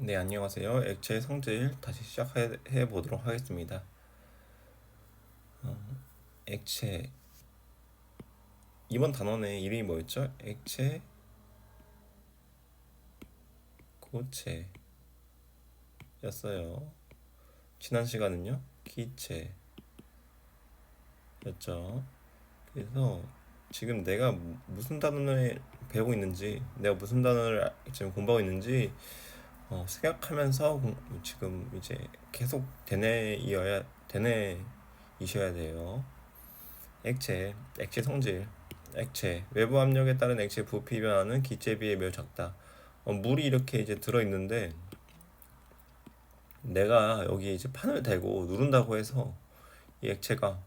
네, 안녕하세요. 액체 성질 다시 시작해 보도록 하겠습니다. 액체, 이번 단원의 이름이 뭐였죠? 액체, 고체였어요. 지난 시간은요? 기체였죠. 그래서 지금 내가 무슨 단어를 배우고 있는지, 내가 무슨 단어를 지금 공부하고 있는지 생각하면서 지금 이제 계속 되뇌이셔야 돼요. 액체 성질. 액체, 외부 압력에 따른 액체 부피 변화는 기체에 비해 매우 작다. 물이 이렇게 이제 들어있는데 내가 여기 이제 판을 대고 누른다고 해서 이 액체가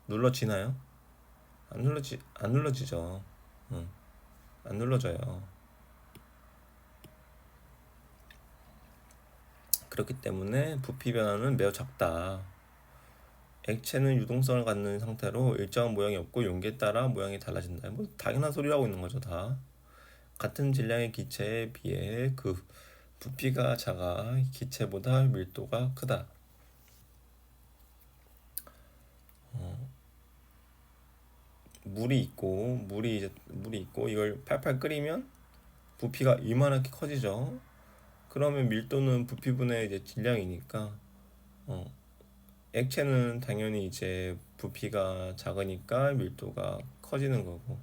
눌러지나요? 안 눌러지죠. 응, 안 눌러져요. 그렇기 때문에 부피 변화는 매우 작다. 액체는 유동성을 갖는 상태로 일정한 모양이 없고 용기에 따라 모양이 달라진다. 뭐 당연한 소리라고 있는 거죠, 다. 같은 질량의 기체에 비해 그 부피가 작아 기체보다 밀도가 크다. 물이 있고 이걸 팔팔 끓이면 부피가 이만하게 커지죠. 그러면 밀도는 부피분의 이제 질량이니까 어, 액체는 당연히 이제 부피가 작으니까 밀도가 커지는 거고.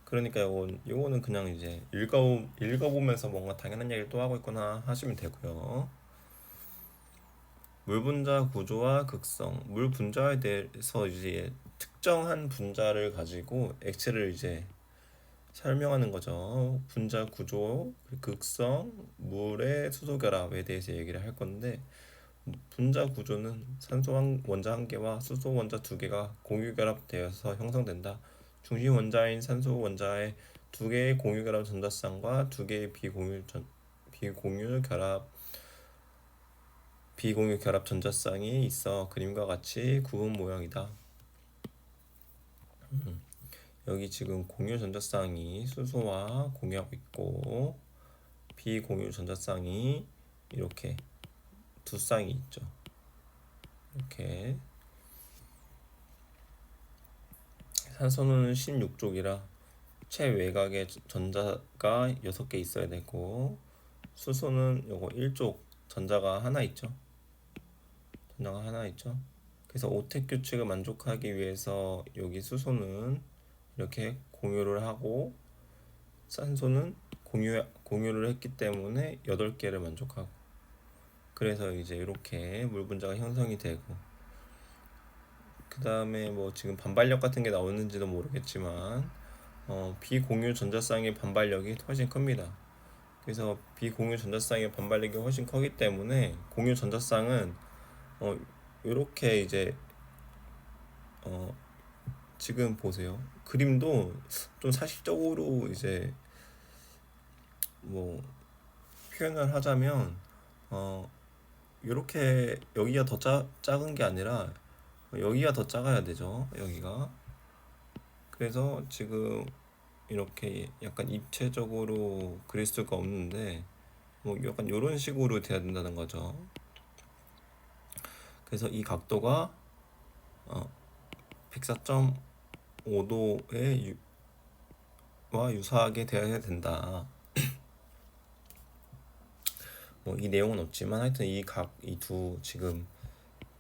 그러니까 요거는 그냥 이제 읽어보면서 뭔가 당연한 얘기를 또 하고 있구나 하시면 되고요. 물 분자 구조와 극성. 물 분자에 대해서 이제 특정한 분자를 가지고 액체를 이제 설명하는 거죠. 분자 구조, 극성, 물의 수소 결합에 대해서 얘기를 할 건데, 분자 구조는 산소 원자 한 개와 수소 원자 두 개가 공유 결합되어서 형성된다. 중심 원자인 산소 원자의 두 개의 공유 결합 전자쌍과 두 개의 비공유 결합 전자쌍이 있어 그림과 같이 구분 모형이다. 여기 지금 공유 전자쌍이 수소와 공유하고 있고 비공유 전자쌍이 이렇게 두 쌍이 있죠. 이렇게 산소는 16쪽이라 최외곽에 전자가 6개 있어야 되고 수소는 요거 1쪽 전자가 하나 있죠. 전자가 하나 있죠. 그래서 오택 규칙을 만족하기 위해서 여기 수소는 이렇게 공유를 하고 산소는 공유를 했기 때문에 8개를 만족하고 그래서 이제 이렇게 물 분자가 형성이 되고 그 다음에 뭐 지금 반발력 같은 게 나오는지도 모르겠지만 비공유 전자쌍의 반발력이 훨씬 큽니다. 그래서 비공유 전자쌍의 반발력이 훨씬 크기 때문에 공유 전자쌍은 이렇게 이제 어, 지금 보세요. 그림도 좀 사실적으로 이제 뭐 표현을 하자면 이렇게 여기가 더 작은 게 아니라 여기가 더 작아야 되죠. 여기가. 그래서 지금 이렇게 약간 입체적으로 그릴 수가 없는데 뭐 약간 이런 식으로 돼야 된다는 거죠. 그래서 이 각도가 104.5도에 와 유사하게 되어야 된다. 뭐 이 내용은 없지만 하여튼 이 두 지금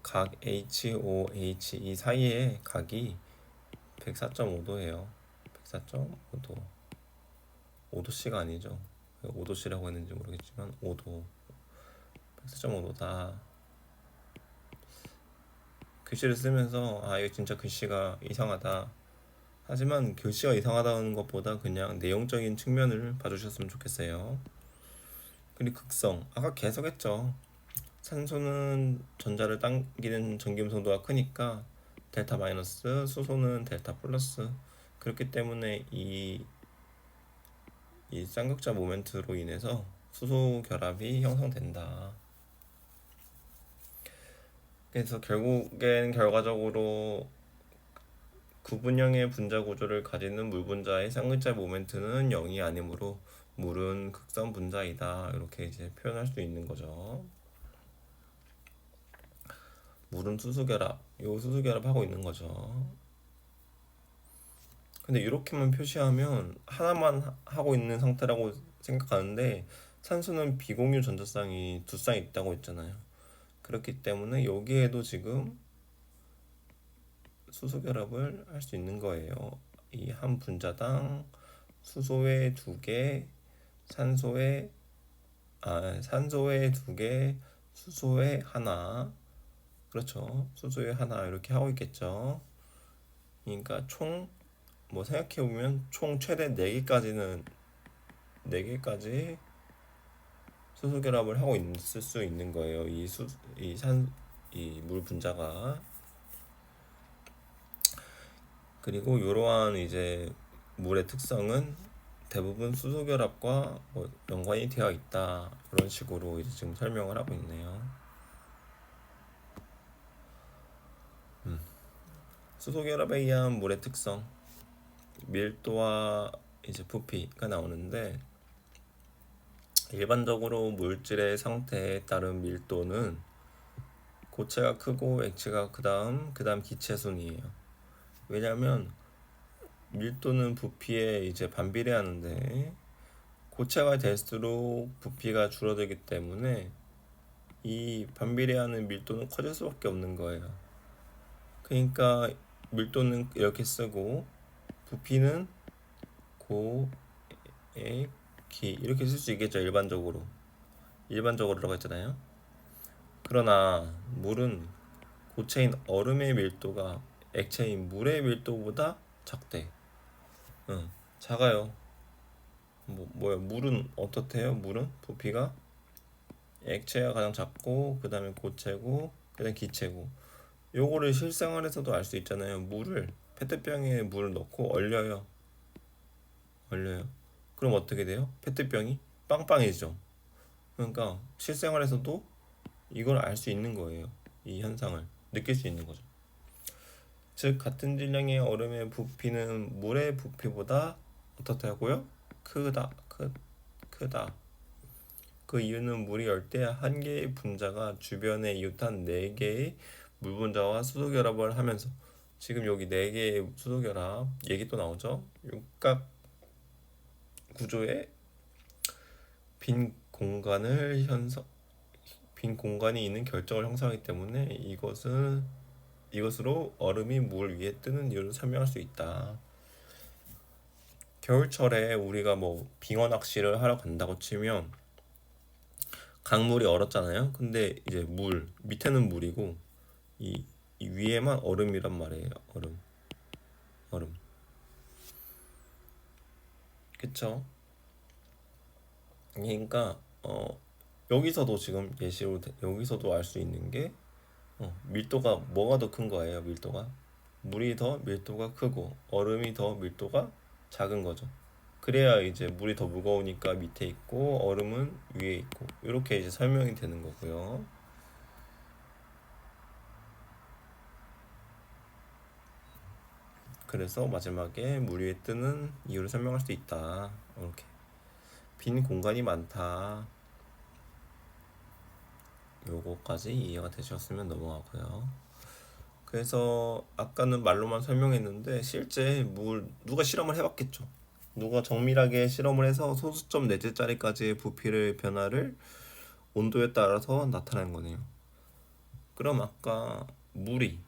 각 HOH 이 사이의 각이 104.5도예요. 104.5도. 5도씨가 아니죠. 5도씨라고 했는지 모르겠지만 5도. 104.5도다. 글씨를 쓰면서 이거 진짜 글씨가 이상하다. 하지만 글씨가 이상하다는 것보다 그냥 내용적인 측면을 봐주셨으면 좋겠어요. 그리고 극성. 아까 계속 했죠. 산소는 전자를 당기는 전기음성도가 크니까 델타 마이너스, 수소는 델타 플러스. 그렇기 때문에 이 쌍극자 모멘트로 인해서 수소 결합이 형성된다. 그래서 결과적으로 구분형의 분자 구조를 가지는 물 분자의 쌍극자 모멘트는 0이 아니므로 물은 극성 분자이다. 이렇게 이제 표현할 수 있는 거죠. 물은 수소결합, 요 수소결합 하고 있는 거죠. 근데 이렇게만 표시하면 하나만 하고 있는 상태라고 생각하는데 산소는 비공유 전자쌍이 두 쌍 있다고 했잖아요. 그렇기 때문에 여기에도 지금 수소 결합을 할 수 있는 거예요. 이 한 분자당 수소에 두 개, 산소에 두 개, 수소에 하나. 그렇죠. 수소에 하나 이렇게 하고 있겠죠. 그러니까 총 뭐 생각해 보면 총 최대 4개까지 수소 결합을 하고 있을 수 있는 거예요. 이 물 분자가. 그리고 이러한 이제 물의 특성은 대부분 수소 결합과 뭐 연관이 되어 있다. 이런 식으로 이제 지금 설명을 하고 있네요. 수소 결합에 의한 물의 특성, 밀도와 이제 부피가 나오는데 일반적으로 물질의 상태에 따른 밀도는 고체가 크고 액체가 그다음 기체 순이에요. 왜냐면 밀도는 부피에 이제 반비례하는데 고체가 될수록 부피가 줄어들기 때문에 이 반비례하는 밀도는 커질 수밖에 없는 거예요. 그러니까 밀도는 이렇게 쓰고 부피는 고, 액, 기 이렇게 쓸 수 있겠죠. 일반적으로라고 했잖아요. 그러나 물은 고체인 얼음의 밀도가 액체인 물의 밀도보다 작대. 응, 작아요. 뭐야? 물은 어떻대요? 물은 부피가 액체가 가장 작고 그 다음에 고체고 그 다음에 기체고. 요거를 실생활에서도 알 수 있잖아요. 물을 페트병에 물을 넣고 얼려요. 그럼 어떻게 돼요? 페트병이 빵빵해지죠. 그러니까 실생활에서도 이걸 알 수 있는 거예요. 이 현상을 느낄 수 있는 거죠. 즉 같은 질량의 얼음의 부피는 물의 부피보다 어떻다고요? 크다. 그 이유는 물이 열대 한 개의 분자가 주변에 이웃한 네 개의 물 분자와 수소 결합을 하면서 지금 여기 네 개의 수소 결합 얘기 또 나오죠. 육각 구조에 빈 공간을 형성 빈 공간이 있는 결정을 형성하기 때문에 이것으로 얼음이 물 위에 뜨는 이유를 설명할 수 있다. 겨울철에 우리가 뭐 빙어 낚시를 하러 간다고 치면 강물이 얼었잖아요. 근데 이제 물 밑에는 물이고 이, 이 위에만 얼음이란 말이에요. 얼음. 그쵸? 그러니까 여기서도 지금 여기서도 알 수 있는 게 밀도가 뭐가 더 큰 거예요. 물이 더 밀도가 크고 얼음이 더 밀도가 작은 거죠. 그래야 이제 물이 더 무거우니까 밑에 있고 얼음은 위에 있고 이렇게 이제 설명이 되는 거고요. 그래서 마지막에 물 위에 뜨는 이유를 설명할 수 있다. 이렇게 빈 공간이 많다. 요거까지 이해가 되셨으면 넘어가고요. 그래서 아까는 말로만 설명했는데 실제 물 누가 실험을 해봤겠죠. 누가 정밀하게 실험을 해서 소수점 4제짜리까지의 부피를 변화를 온도에 따라서 나타낸 거네요. 그럼 아까 물이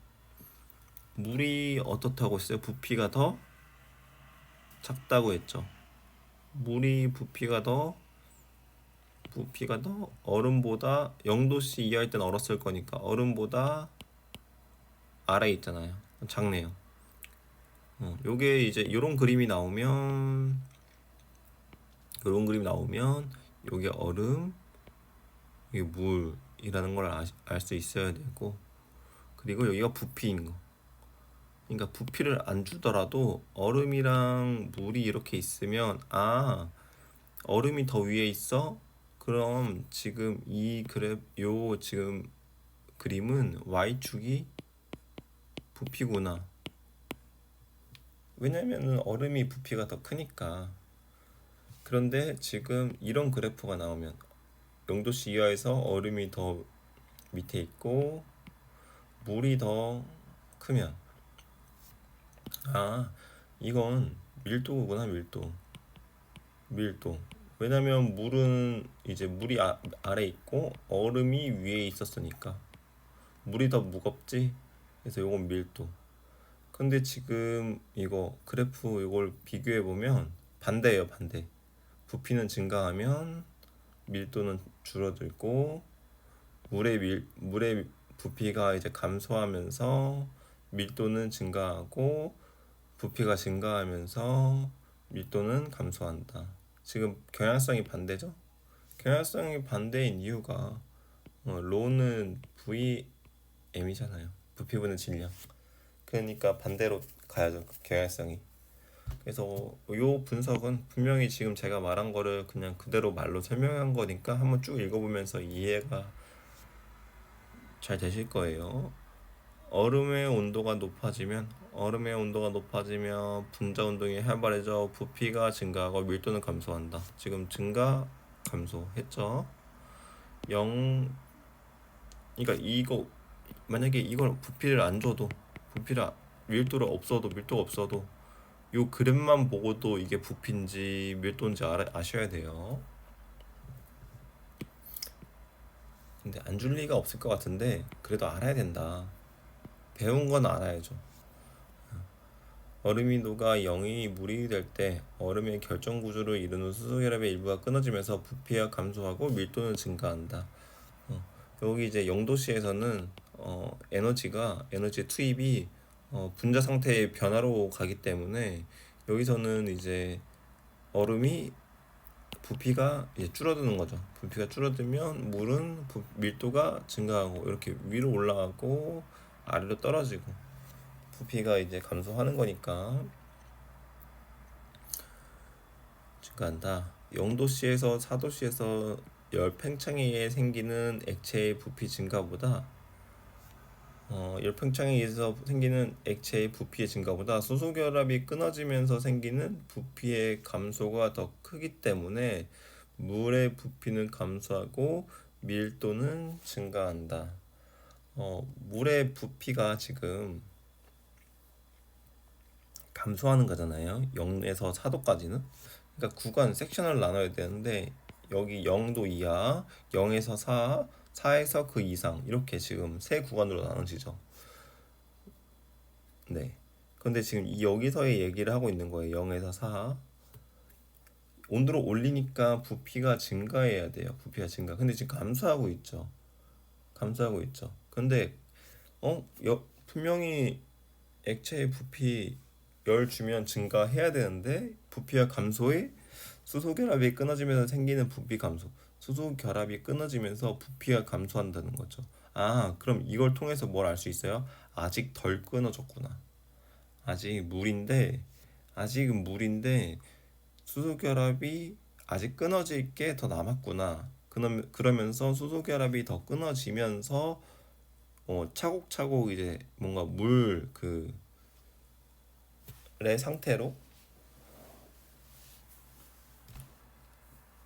어떻다고 했어요? 작다고 했죠. 물이 부피가 더 얼음보다 0도씨 이하일 땐 얼었을 거니까 얼음보다 아래에 있잖아요. 작네요. 요게 이제 요런 그림이 나오면 요게 얼음, 이게 물이라는 걸 알 수 있어야 되고 그리고 여기가 부피인 거. 그러니까 부피를 안 주더라도 얼음이랑 물이 이렇게 있으면 얼음이 더 위에 있어? 그럼 지금 지금 그림은 y축이 부피구나. 왜냐면은 얼음이 부피가 더 크니까. 그런데 지금 이런 그래프가 나오면 0도씨 이하에서 얼음이 더 밑에 있고 물이 더 크면, 아, 이건 밀도구나. 밀도. 왜냐면 물은 이제 물이 아래 있고 얼음이 위에 있었으니까 물이 더 무겁지. 그래서 요건 밀도. 근데 지금 이거 그래프 이걸 비교해 보면 반대예요, 반대. 부피는 증가하면 밀도는 줄어들고, 물의 부피가 이제 감소하면서 밀도는 증가하고, 부피가 증가하면서 밀도는 감소한다. 지금 경향성이 반대죠? 경향성이 반대인 이유가 로는 VM이잖아요. 부피분의 질량. 그러니까 반대로 가야죠. 경향성이. 그래서 요 분석은 분명히 지금 제가 말한 거를 그냥 그대로 말로 설명한 거니까 한번 쭉 읽어보면서 이해가 잘 되실 거예요. 얼음의 온도가 높아지면 분자 운동이 활발해져 부피가 증가하고 밀도는 감소한다. 지금 증가, 감소했죠. 0, 그러니까 이거 만약에 이걸 부피를 안 줘도, 부피를 밀도가 없어도 요 그램만 보고도 이게 부피인지 밀도인지 아셔야 돼요. 근데 안 줄 리가 없을 것 같은데 그래도 알아야 된다. 배운 건 알아야죠. 얼음이 녹아 영이 물이 될 때 얼음의 결정 구조를 이루는 수소결합의 일부가 끊어지면서 부피가 감소하고 밀도는 증가한다. 여기 이제 0도씨에서는 에너지 투입이 분자 상태의 변화로 가기 때문에 여기서는 이제 얼음이 부피가 이제 줄어드는 거죠. 부피가 줄어들면 물은 밀도가 증가하고 이렇게 위로 올라가고 아래로 떨어지고 부피가 이제 감소하는 거니까 증가한다. 0도씨에서 4도씨에서 열 팽창에 의해 생기는 액체의 부피 증가보다 열 팽창에 의해서 생기는 액체의 부피의 증가보다 수소 결합이 끊어지면서 생기는 부피의 감소가 더 크기 때문에 물의 부피는 감소하고 밀도는 증가한다. 물의 부피가 지금 감소하는 거잖아요. 0에서 4도까지는. 그러니까 구간 섹션을 나눠야 되는데 여기 0도 이하, 0에서 4, 4에서 그 이상 이렇게 지금 세 구간으로 나눠지죠. 네. 근데 지금 여기서의 얘기를 하고 있는 거예요. 0에서 4. 온도를 올리니까 부피가 증가해야 돼요. 부피가 증가. 근데 지금 감소하고 있죠. 감소하고 있죠. 근데 분명히 액체의 부피 열 주면 증가해야 되는데 부피가 감소해 수소 결합이 끊어지면서 생기는 부피 감소. 수소 결합이 끊어지면서 부피가 감소한다는 거죠. 아, 그럼 이걸 통해서 뭘 알 수 있어요? 아직 덜 끊어졌구나. 아직 물인데 아직은 물인데 수소 결합이 아직 끊어질 게 더 남았구나. 그러면서 수소 결합이 더 끊어지면서 차곡차곡 이제 뭔가 물 그의 상태로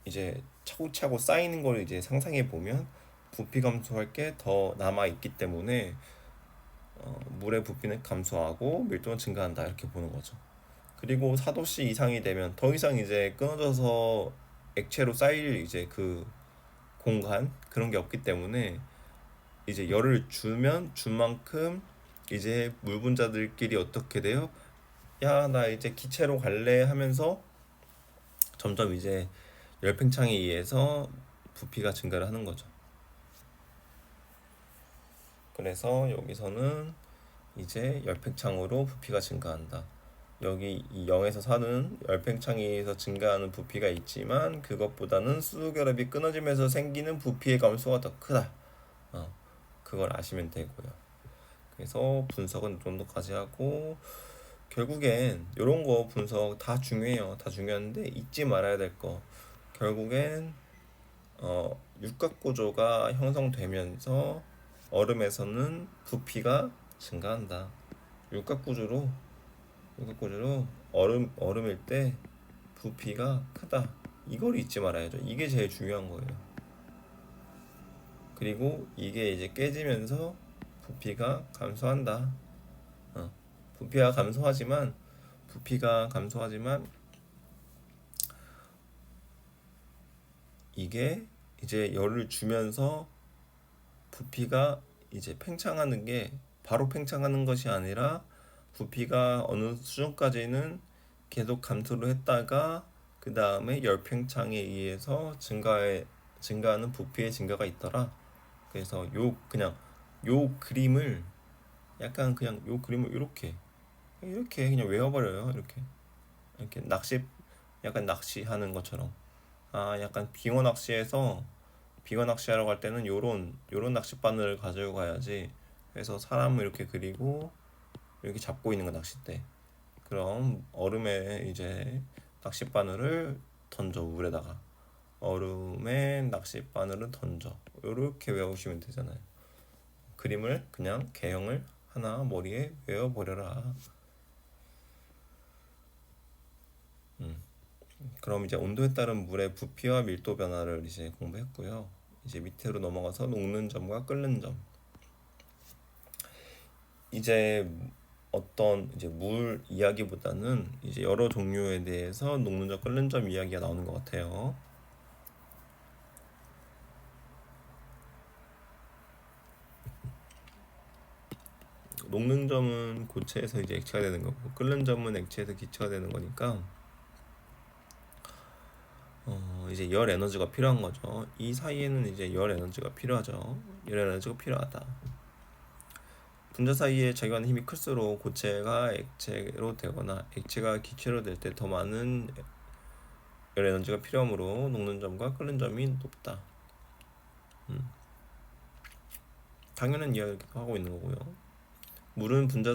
이제 차곡차곡 쌓이는 걸 이제 상상해 보면 부피 감소할 게 더 남아 있기 때문에 물의 부피는 감소하고 밀도는 증가한다 이렇게 보는 거죠. 그리고 4도씨 이상이 되면 더 이상 이제 끊어져서 액체로 쌓일 이제 그 공간 그런 게 없기 때문에 이제 열을 주면 준 만큼 이제 물 분자들끼리 어떻게 돼요? 야, 나 이제 기체로 갈래 하면서 점점 이제 열팽창에 의해서 부피가 증가를 하는 거죠. 그래서 여기서는 이제 열팽창으로 부피가 증가한다. 여기 이 0에서 4는 열팽창에 의해서 증가하는 부피가 있지만 그것보다는 수소결합이 끊어지면서 생기는 부피의 감소가 더 크다. 그걸 아시면 되고요. 그래서 분석은 이 정도까지 하고 결국엔 이런 거 분석 다 중요해요. 다 중요한데 잊지 말아야 될 거. 결국엔 육각구조가 형성되면서 얼음에서는 부피가 증가한다. 육각구조로 얼음일 때 부피가 크다. 이걸 잊지 말아야죠. 이게 제일 중요한 거예요. 그리고 이게 이제 깨지면서 부피가 감소한다. 어, 부피가 감소하지만 부피가 감소하지만 이게 이제 열을 주면서 부피가 이제 팽창하는 게 바로 팽창하는 것이 아니라 부피가 어느 수준까지는 계속 감소를 했다가 그 다음에 열 팽창에 의해서 증가하는 부피의 증가가 있더라. 그래서 요 그림을 약간 그냥 요 그림을 이렇게 그냥 외워버려요. 이렇게 약간 낚시하는 것처럼. 약간 빙어 낚시하러 갈 때는 요런 낚싯바늘을 가지고 가야지. 그래서 사람을 이렇게 그리고 이렇게 잡고 있는 거 낚싯대. 그럼 얼음에 이제 낚싯바늘을 던져 물에다가 얼음에 낚싯바늘을 던져 이렇게 외우시면 되잖아요. 그림을 그냥 개형을 하나 머리에 외워버려라. 음. 그럼 이제 온도에 따른 물의 부피와 밀도 변화를 이제 공부했고요. 이제 밑으로 넘어가서 녹는 점과 끓는 점. 이제 어떤 이제 물 이야기보다는 이제 여러 종류에 대해서 녹는 점, 끓는 점 이야기가 나오는 것 같아요. 녹는 점은 고체에서 이제 액체가 되는 거고, 끓는 점은 액체에서 기체가 되는 거니까 이제 열 에너지가 필요한 거죠. 이 사이에는 이제 열 에너지가 필요하죠. 열 에너지가 필요하다. 분자 사이에 작용하는 힘이 클수록 고체가 액체로 되거나 액체가 기체로 될 때 더 많은 열 에너지가 필요하므로 녹는 점과 끓는 점이 높다. 당연한 이야기도 하고 있는 거고요. 물은 분자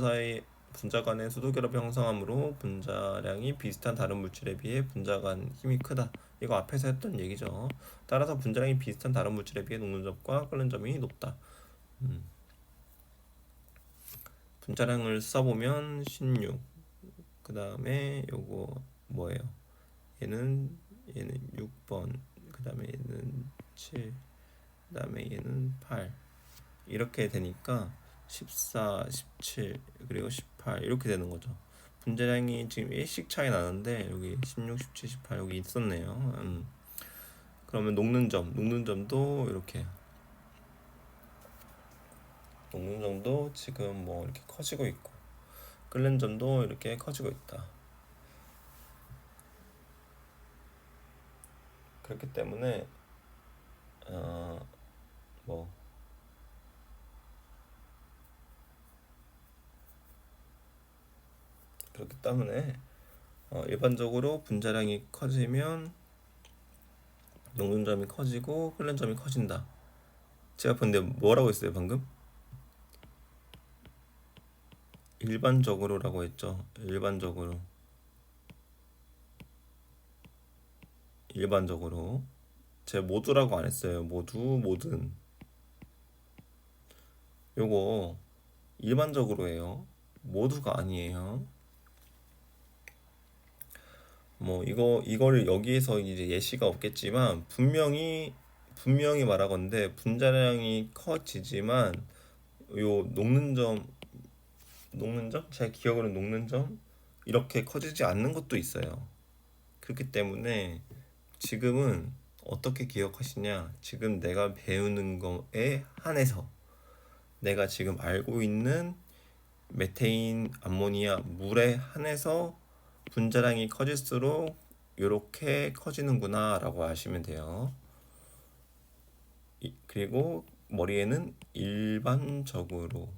간의 수도 결합이 형성하므로 분자량이 비슷한 다른 물질에 비해 분자 간 힘이 크다. 이거 앞에서 했던 얘기죠. 따라서 분자량이 비슷한 다른 물질에 비해 녹는 점과 끓는 점이 높다. 분자량을 써보면 16. 그 다음에 요거 뭐예요? 얘는 6번. 그 다음에 얘는 7. 그 다음에 얘는 8. 이렇게 되니까 14, 17, 그리고 18 이렇게 되는 거죠. 분자량이 지금 1씩 차이 나는데 여기 16, 17, 18 여기 있었네요. 그러면 녹는 점도 이렇게 녹는 점도 지금 뭐 이렇게 커지고 있고 끓는 점도 이렇게 커지고 있다. 그렇기 때문에 뭐 그렇기 때문에 일반적으로 분자량이 커지면 녹는 점이 커지고 끓는 점이 커진다. 제가 근데 뭐라고 했어요 방금? 일반적으로라고 했죠. 일반적으로 제가 모두라고 안 했어요. 모든 요거 일반적으로 해요. 모두가 아니에요. 뭐 이거를 여기에서 이제 예시가 없겠지만 분명히 말하건대 분자량이 커지지만 요 녹는 점 제 기억으로는 녹는 점 이렇게 커지지 않는 것도 있어요. 그렇기 때문에 지금은 어떻게 기억하시냐? 지금 내가 배우는 거에 한해서 내가 지금 알고 있는 메테인, 암모니아, 물에 한해서 분자량이 커질수록 이렇게 커지는구나 라고 아시면 돼요. 그리고 머리에는 일반적으로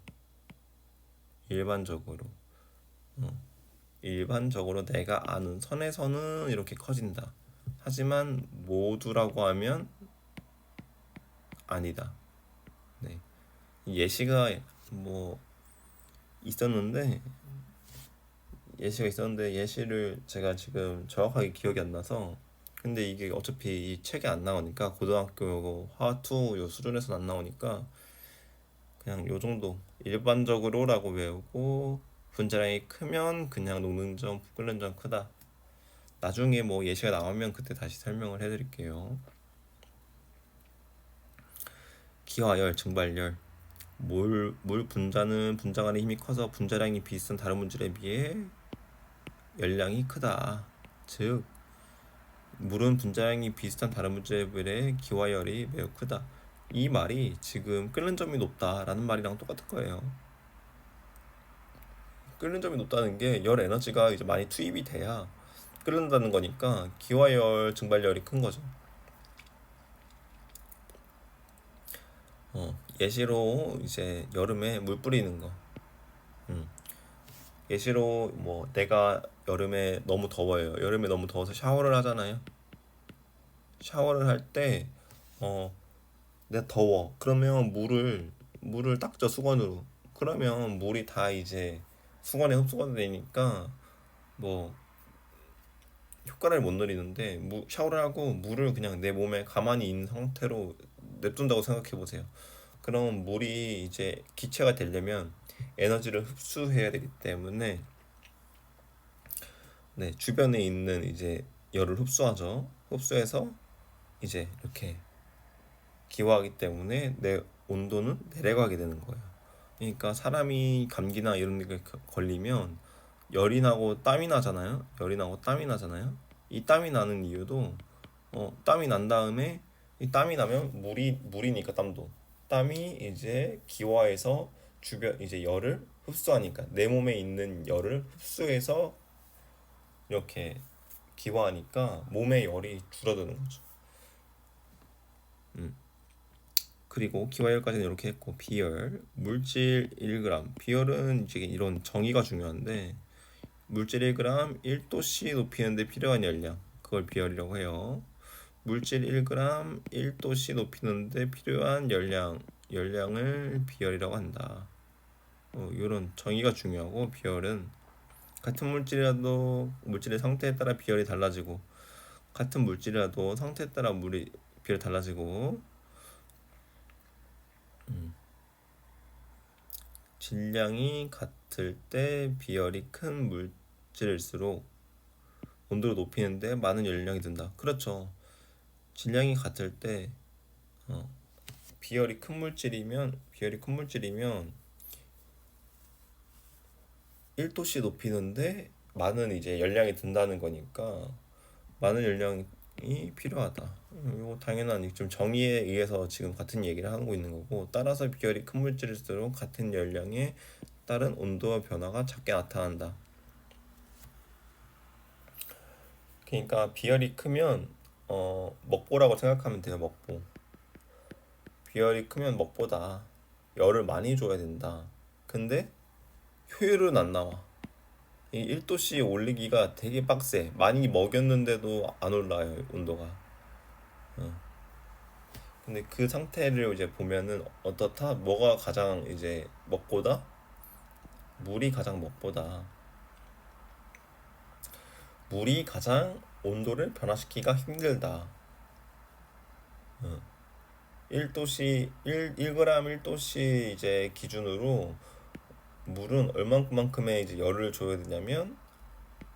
일반적으로 내가 아는 선에서는 이렇게 커진다. 하지만 모두라고 하면 아니다. 네. 예시가 뭐 있었는데 예시를 제가 지금 정확하게 기억이 안 나서 근데 이게 어차피 이 책에 안 나오니까 고등학교 화투 요 수준에서 안 나오니까 그냥 요 정도 일반적으로라고 외우고 분자량이 크면 그냥 녹는 점, 끓는 점 크다. 나중에 뭐 예시가 나오면 그때 다시 설명을 해드릴게요. 기화열, 증발열. 물 분자는 분자 간의 힘이 커서 분자량이 비슷한 다른 물질에 비해 열량이 크다. 즉 물은 분자량이 비슷한 다른 물질에 비해 기화열이 매우 크다. 이 말이 지금 끓는 점이 높다라는 말이랑 똑같은 거예요. 끓는 점이 높다는 게 열 에너지가 이제 많이 투입이 돼야 끓는다는 거니까 기화열, 증발열이 큰 거죠. 예시로 이제 여름에 물 뿌리는 거. 음. 예시로 뭐 내가 여름에 너무 더워요. 여름에 너무 더워서 샤워를 하잖아요. 샤워를 할 때 내가 더워. 그러면 물을 닦죠, 수건으로. 그러면 물이 다 이제 수건에 흡수가 되니까 뭐 효과를 못 누리는데 샤워를 하고 물을 그냥 내 몸에 가만히 있는 상태로 냅둔다고 생각해 보세요. 그럼 물이 이제 기체가 되려면 에너지를 흡수해야 되기 때문에 네, 주변에 있는 이제 열을 흡수하죠. 흡수해서 이제 이렇게 기화하기 때문에 내 온도는 내려가게 되는 거예요. 그러니까 사람이 감기나 이런 게 걸리면 열이 나고 땀이 나잖아요. 열이 나고 땀이 나잖아요. 이 땀이 나는 이유도 땀이 난 다음에 이 땀이 나면 물이니까 땀이 이제 기화해서 주변 이제 열을 흡수하니까 내 몸에 있는 열을 흡수해서 이렇게 기화하니까 몸의 열이 줄어드는 거죠. 음. 그리고 기화열까지는 이렇게 했고 비열 물질 1g 비열은 이제 이런 정의가 중요한데 물질 1g 1도씨 높이는데 필요한 열량 그걸 비열이라고 해요. 물질 1g 1도씨 높이는데 필요한 열량을 비열이라고 한다. 이런 정의가 중요하고 비열은 같은 물질이라도 물질의 상태에 따라 비열이 달라지고 같은 물질이라도 상태에 따라 비열이 달라지고 질량이 같을 때 비열이 큰 물질일수록 온도를 높이는데 많은 열량이 든다. 그렇죠. 질량이 같을 때 비열이 큰 물질이면 1도씨 높이는데 많은 이제 열량이 든다는 거니까 많은 열량이 필요하다. 이거 당연한 좀 정의에 의해서 지금 같은 얘기를 하고 있는 거고 따라서 비열이 큰 물질일수록 같은 열량에 따른 온도 변화가 작게 나타난다. 그러니까 비열이 크면 먹보라고 생각하면 돼요. 먹보. 비열이 크면 먹보다 열을 많이 줘야 된다. 근데 효율은 안 나와. 이 1도씨 올리기가 되게 빡세. 많이 먹였는데도 안 올라요, 온도가. 근데 그 상태를 이제 보면은 어떻다? 뭐가 가장 이제 먹보다? 물이 가장 먹보다. 물이 가장 온도를 변화시키기가 힘들다. 1도씨 1g 1도씨 이제 기준으로 물은 얼만큼의 이제 열을 줘야 되냐면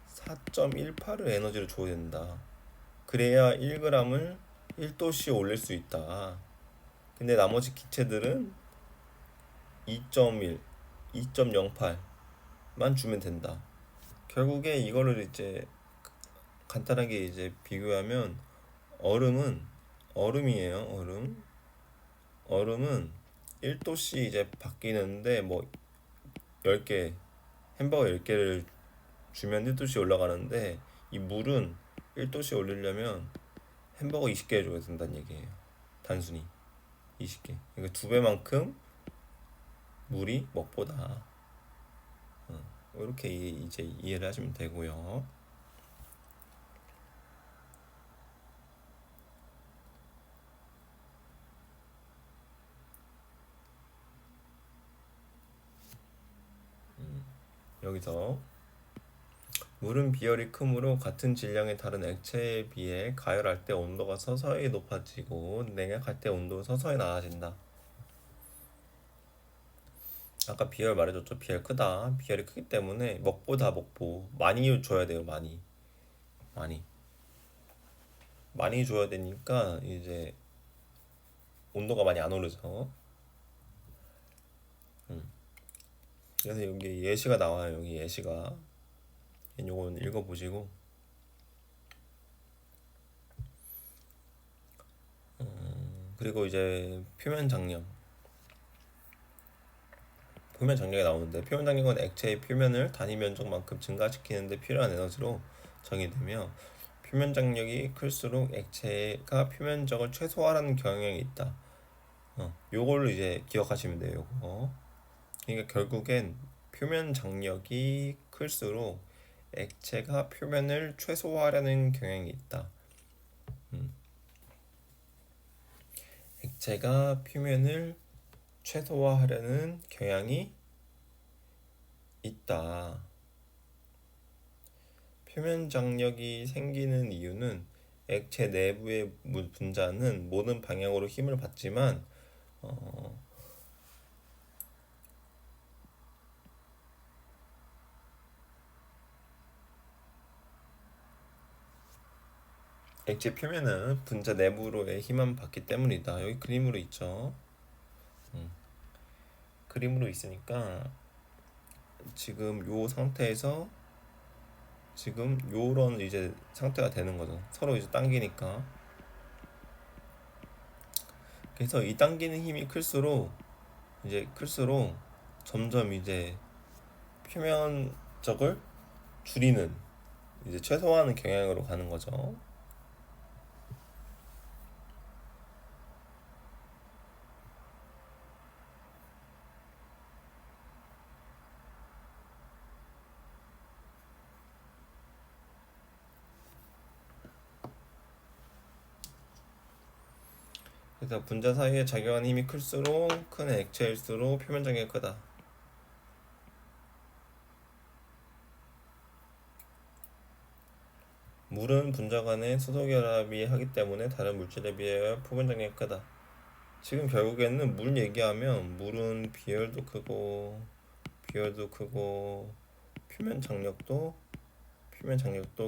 4.18의 에너지를 줘야 된다. 그래야 1g을 1도씨 올릴 수 있다. 근데 나머지 기체들은 2.1, 2.08만 주면 된다. 결국에 이거를 이제 간단하게 이제 비교하면 얼음은 얼음이에요. 얼음은 1도씨 이제 바뀌는데 뭐 10개 햄버거 10개를 주면 1도씨 올라가는데 이 물은 1도씨 올리려면 햄버거 20개 줘야 된다는 얘기예요. 단순히 20개. 그러니까 2배만큼 물이 먹보다. 이렇게 이제 이해를 하시면 되고요. 여기서 물은 비열이 크므로 같은 질량의 다른 액체에 비해 가열할 때 온도가 서서히 높아지고 냉각할 때 온도가 서서히 낮아진다. 아까 비열 말해줬죠. 비열 크다. 비열이 크기 때문에 먹보 많이 줘야 돼요. 많이. 많이 많이 줘야 되니까 이제 온도가 많이 안 오르죠. 그래서 여기 예시가 나와요. 여기 예시가 요건 읽어보시고 그리고 이제 표면 장력이 나오는데 표면 장력은 액체의 표면을 단위 면적만큼 증가시키는 데 필요한 에너지로 정의되며 표면 장력이 클수록 액체가 표면적을 최소화하는 경향이 있다. 요걸로 이제 기억하시면 돼요. 요거. 그러니까 결국엔 표면 장력이 클수록 액체가 표면을 최소화하려는 경향이 있다. 액체가 표면을 최소화하려는 경향이 있다. 표면 장력이 생기는 이유는 액체 내부의 분자는 모든 방향으로 힘을 받지만 액체 표면은 분자 내부로의 힘만 받기 때문이다. 여기 그림으로 있죠. 그림으로 있으니까 지금 요 상태에서 지금 요런 이제 상태가 되는 거죠. 서로 이제 당기니까. 그래서 이 당기는 힘이 클수록 점점 이제 표면적을 줄이는 이제 최소화하는 경향으로 가는 거죠. 그래서 분자 사이에 작용하는 힘이 클수록 큰 액체일수록 표면 장력이 크다. 물은 분자 간의 수소 결합이 하기 때문에 다른 물질에 비해 표면 장력이 크다. 지금 결국에는 물 얘기하면 물은 비열도 크고 표면 장력도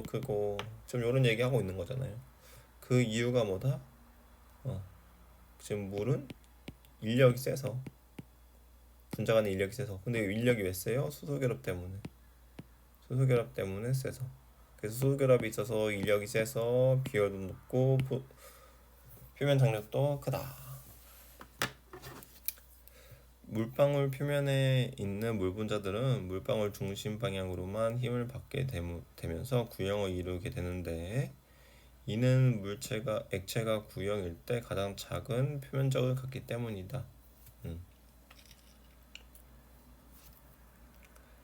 크고 지금 이런 얘기하고 있는 거잖아요. 그 이유가 뭐다? 지금 물은 인력이 세서 분자 간의 인력이 세서 근데 인력이 왜 세요? 수소결합 때문에 세서 그래서 수소결합이 있어서 인력이 세서 비열도 높고 표면 장력도 크다. 물방울 표면에 있는 물 분자들은 물방울 중심 방향으로만 힘을 받게 되면서 구형을 이루게 되는데 이는 액체가 구형일 때 가장 작은 표면적을 갖기 때문이다.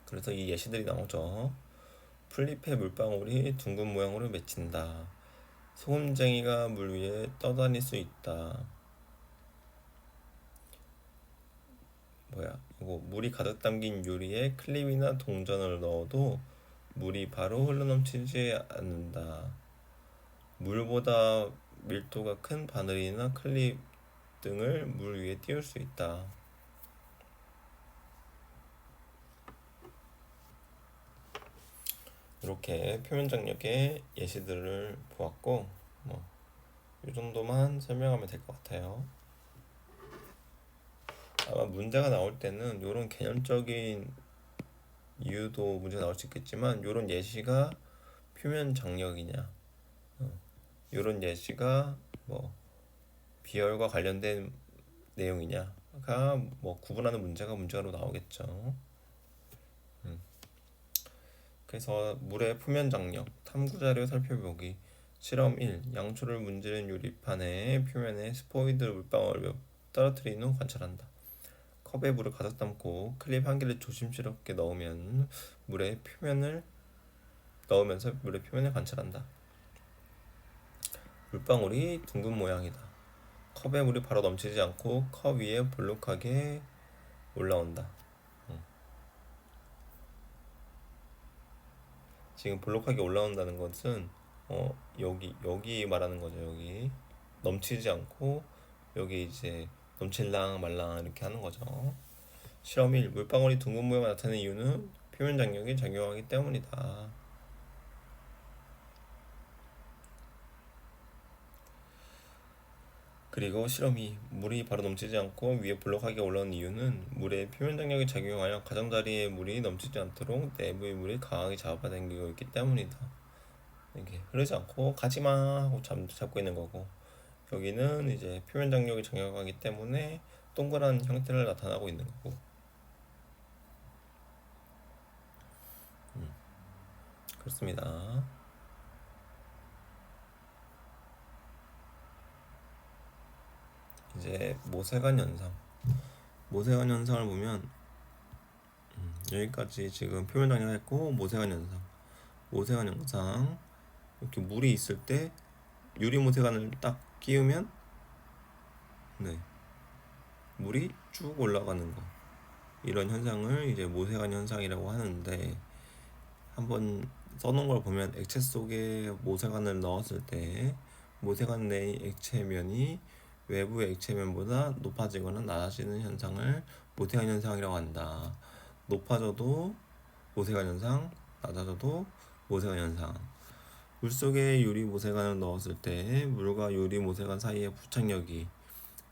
그래서 이 예시들이 나오죠. 풀잎의 물방울이 둥근 모양으로 맺힌다. 소금쟁이가 물 위에 떠다닐 수 있다. 이거 물이 가득 담긴 유리에 클립이나 동전을 넣어도 물이 바로 흘러넘치지 않는다. 물보다 밀도가 큰 바늘이나 클립 등을 물 위에 띄울 수 있다. 이렇게 표면 장력의 예시들을 보았고 이 정도만 설명하면 될 것 같아요. 아마 문제가 나올 때는 이런 개념적인 이유도 문제가 나올 수 있겠지만 이런 예시가 표면 장력이냐 이런 예시가 비열과 관련된 내용이냐가 구분하는 문제로 나오겠죠. 그래서 물의 표면 장력 탐구 자료 살펴보기 실험 1. 양초를 문지른 유리판의 표면에 스포이드 물방울을 떨어뜨린 후 관찰한다. 컵에 물을 가득 담고 클립 한 개를 조심스럽게 넣으면서 물의 표면을 관찰한다. 물방울이 둥근 모양이다. 컵에 물이 바로 넘치지 않고 컵 위에 볼록하게 올라온다. 지금 볼록하게 올라온다는 것은 여기 말하는 거죠. 여기 넘치지 않고 여기 이제 넘칠랑 말랑 이렇게 하는 거죠. 실험 1. 물방울이 둥근 모양을 나타내는 이유는 표면 장력이 작용하기 때문이다. 그리고 실험이 물이 바로 넘치지 않고 위에 볼록하게 올라오는 이유는 물의 표면 장력이 작용하여 가장자리에 물이 넘치지 않도록 내부의 물이 강하게 잡아당기고 있기 때문이다. 이게 흐르지 않고 가지마 하고 잡고 있는 거고, 여기는 이제 표면 장력이 작용하기 때문에 동그란 형태를 나타나고 있는 거고. 그렇습니다. 이제 모세관 현상. 모세관 현상을 보면 여기까지 지금 표면 장력했고, 모세관 현상. 모세관 현상, 이렇게 물이 있을 때 유리 모세관을 딱 끼우면 네, 물이 쭉 올라가는 거, 이런 현상을 이제 모세관 현상이라고 하는데, 한번 써놓은 걸 보면 액체 속에 모세관을 넣었을 때 모세관 내의 액체면이 외부 액체면보다 높아지거나 낮아지는 현상을 모세관 현상이라고 한다. 높아져도 모세관 현상, 낮아져도 모세관 현상. 물속에 유리 모세관을 넣었을 때 물과 유리 모세관 사이의 부착력이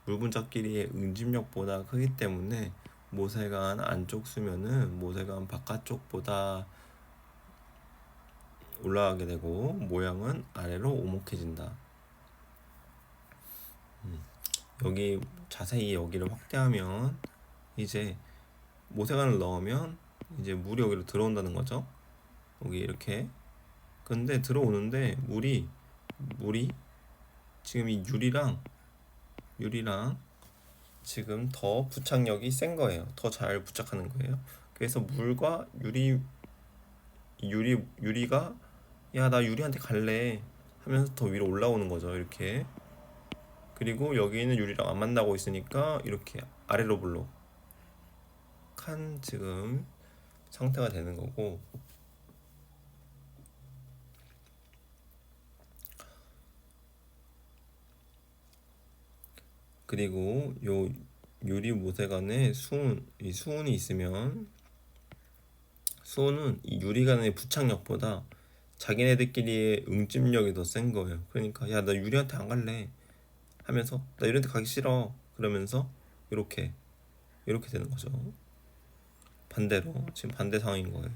물 분자끼리의 응집력보다 크기 때문에 모세관 안쪽 수면은 모세관 바깥쪽보다 올라가게 되고 모양은 아래로 오목해진다. 여기 자세히 여기를 확대하면 이제 모세관을 넣으면 이제 물이 여기로 들어온다는 거죠. 여기 이렇게. 근데 들어오는데 물이 지금 이 유리랑 지금 더 부착력이 센 거예요. 더 잘 부착하는 거예요. 그래서 물과 유리가 야, 나 유리한테 갈래 하면서 더 위로 올라오는 거죠. 이렇게. 그리고 여기는 유리랑 안 만나고 있으니까 이렇게 아래로 볼록한 지금 상태가 되는 거고, 그리고 요 유리 모세관에 이 수은이 있으면 수은은 이 유리관의 부착력보다 자기네들끼리의 응집력이 더 센 거예요. 그러니까 야, 나 유리한테 안 갈래 하면서 나 유리한테 가기 싫어 그러면서 이렇게 되는 거죠. 반대로 지금 반대 상황인 거예요.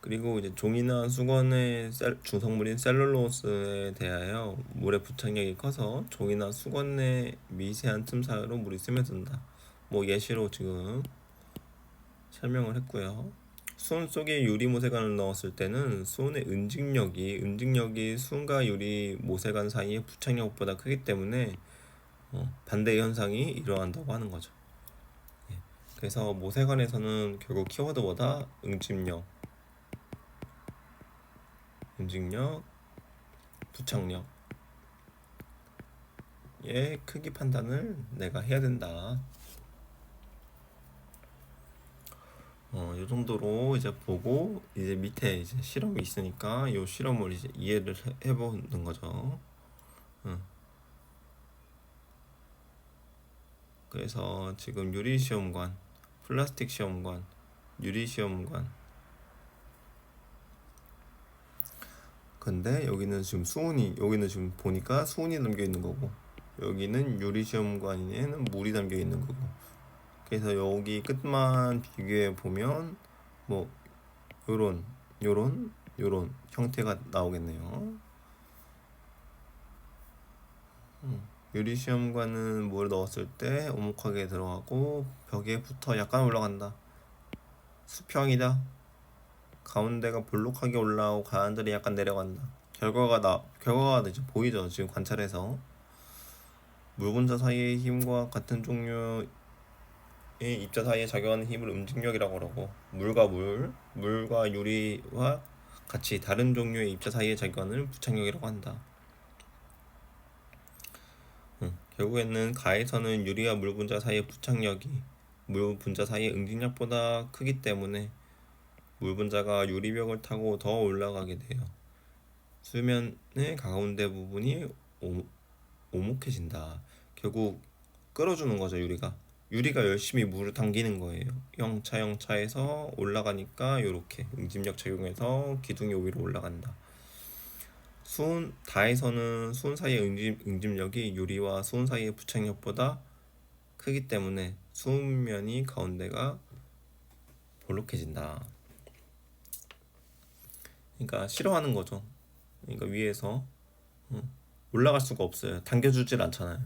그리고 이제 종이나 수건의 중성물인 셀룰로스에 대하여 물의 부착력이 커서 종이나 수건의 미세한 틈 사이로 물이 스며든다. 뭐 예시로 지금 설명을 했고요. 수은 속에 유리 모세관을 넣었을 때는 수은의 응직력이 수은과 유리 모세관 사이의 부착력보다 크기 때문에 반대 현상이 일어난다고 하는 거죠. 그래서 모세관에서는 결국 키워드보다 응집력, 부착력의 크기 판단을 내가 해야 된다. 이 정도로 이제 보고, 이제 밑에 이제 실험이 있으니까 이 실험을 이제 이해를 해보는 거죠. 그래서 지금 유리 시험관, 플라스틱 시험관, 유리 시험관. 근데 여기는 지금 여기는 지금 보니까 수은이 담겨 있는 거고, 여기는 유리 시험관에는 물이 담겨 있는 거고. 그래서 여기 끝만 비교해 보면 뭐 요런 형태가 나오겠네요. 유리 시험관은 물 넣었을 때 오목하게 들어가고 벽에 붙어 약간 올라간다. 수평이다. 가운데가 볼록하게 올라오고 가운데를 약간 내려간다. 결과가 이제 보이죠. 지금 관찰해서 물 분자 사이의 힘과 같은 종류의 입자 사이에 작용하는 힘을 응집력이라고 그러고, 물과 유리와 같이 다른 종류의 입자 사이에 작용하는 부착력이라고 한다. 결국에는 가에서는 유리와 물 분자 사이의 부착력이 물 분자 사이의 응집력보다 크기 때문에 물 분자가 유리벽을 타고 더 올라가게 돼요. 수면의 가운데 부분이 오목해진다. 결국 끌어주는 거죠, 유리가. 유리가 열심히 물을 당기는 거예요. 영차에서 올라가니까 이렇게 응집력 작용해서 기둥이 위로 올라간다. 다에서는 수은 사이의 응집력이 유리와 수은 사이의 부착력보다 크기 때문에 수은면이 가운데가 볼록해진다. 그러니까 싫어하는 거죠. 그러니까 위에서 올라갈 수가 없어요. 당겨주질 않잖아요.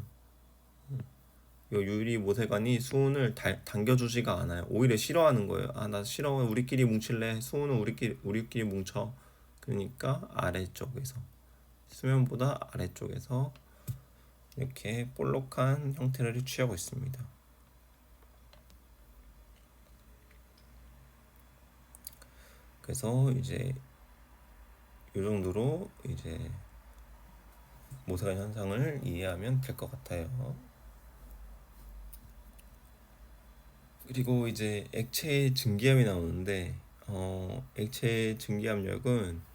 이 유리 모세관이 수은을 당겨주지가 않아요. 오히려 싫어하는 거예요. 아, 나 싫어. 우리끼리 뭉칠래. 수은은 우리끼리 뭉쳐. 그러니까 아래쪽에서 수면보다 아래쪽에서 이렇게 볼록한 형태를 취하고 있습니다. 그래서 이제 이 정도로 이제 모세관 현상을 이해하면 될 것 같아요. 그리고 이제 액체의 증기압이 나오는데 액체의 증기압력은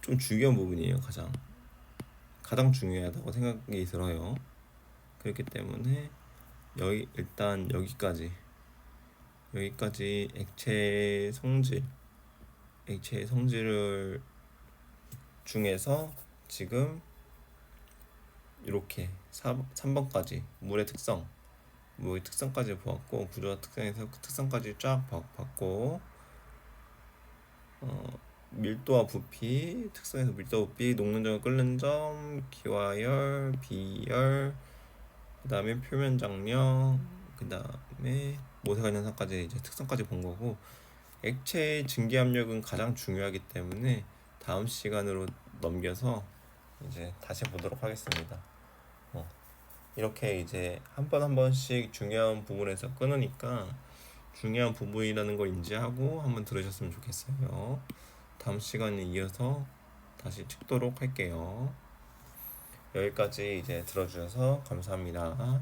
좀 중요한 부분이에요. 가장 중요하다고 생각이 들어요. 그렇기 때문에 일단 여기까지 액체의 성질을 중에서 지금 이렇게 3번까지 물의 특성까지 보았고, 구조와 특성에서 그 특성까지 쫙 봤고, 밀도와 부피, 특성에서 밀도와 부피, 녹는 점, 끓는 점, 기화열, 비열, 그 다음에 표면 장력, 그 다음에 모세관 현상까지 이제 특성까지 본 거고, 액체의 증기압력은 가장 중요하기 때문에 다음 시간으로 넘겨서 이제 다시 보도록 하겠습니다. 이렇게 이제 한 번 한 번씩 중요한 부분에서 끊으니까 중요한 부분이라는 걸 인지하고 한번 들으셨으면 좋겠어요. 다음 시간에 이어서 다시 찍도록 할게요. 여기까지 이제 들어주셔서 감사합니다.